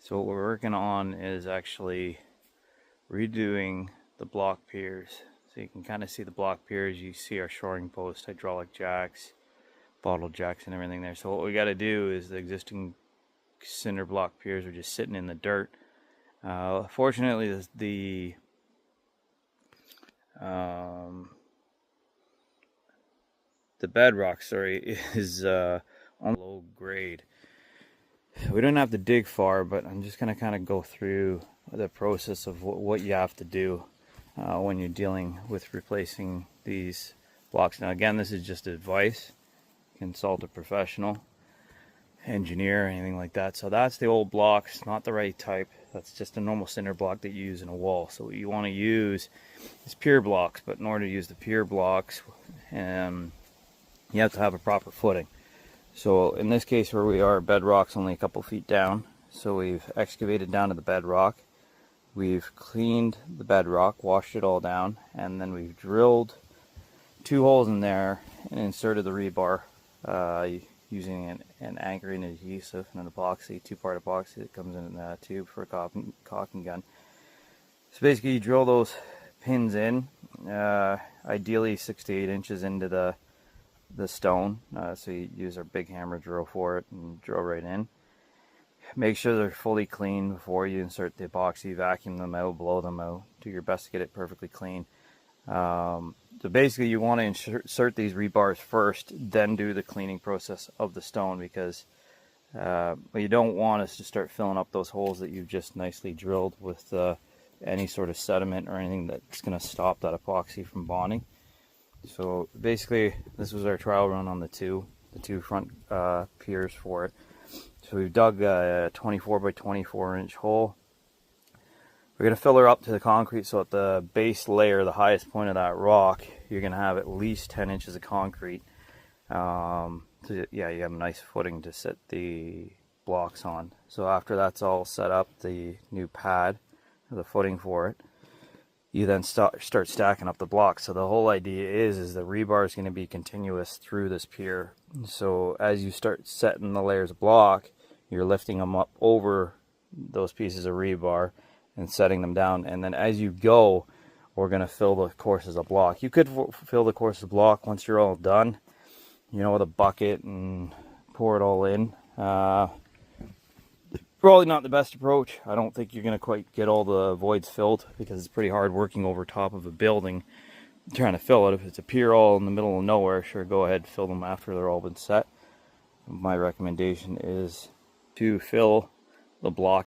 So what we're working on is actually redoing the block piers. So you can kind of see the block piers, you see our shoring post, hydraulic jacks, bottle jacks and everything there. So what we got to do is the existing cinder block piers are just sitting in the dirt. Fortunately the bedrock, is on low grade. We don't have to dig far, but I'm just going to kind of go through the process of what you have to do when you're dealing with replacing these blocks. Now again, this is just advice. Consult a professional engineer or anything like that. So that's the old blocks, not the right type. That's just a normal cinder block that you use in a wall. So what you want to use is pier blocks, but in order to use the pier blocks, you have to have a proper footing. So in this case where we are, bedrock's only a couple feet down. So we've excavated down to the bedrock. We've cleaned the bedrock, washed it all down, and then we've drilled 2 holes in there and inserted the rebar using an anchoring adhesive and an epoxy, 2-part epoxy that comes in a tube for a caulking gun. So basically you drill those pins in, ideally 6 to 8 inches into the stone. So you use our big hammer drill for it and drill right in. Make sure they're fully clean before you insert the epoxy. Vacuum them out, blow them out. Do your best to get it perfectly clean. So basically you want to insert these rebars first, then do the cleaning process of the stone, because what you don't want is to start filling up those holes that you've just nicely drilled with any sort of sediment or anything that's going to stop that epoxy from bonding. So basically this was our trial run on the two front piers for it. So we've dug a 24 by 24 inch hole. We're going to fill her up to the concrete, so at the base layer, the highest point of that rock, you're going to have at least 10 inches of concrete. So yeah, you have a nice footing to set the blocks on. So after that's all set up, the new pad, the footing for it, you then start stacking up the blocks. So the whole idea is the rebar is going to be continuous through this pier. So as you start setting the layers of block, you're lifting them up over those pieces of rebar and setting them down. And then as you go, we're going to fill the courses of block. You could fill the courses of block once you're all done, with a bucket and pour it all in. Probably not the best approach. I don't think you're going to quite get all the voids filled, because it's pretty hard working over top of a building trying to fill it. If it's a pier all in the middle of nowhere, sure, go ahead, fill them after they're all been set. My recommendation is to fill the block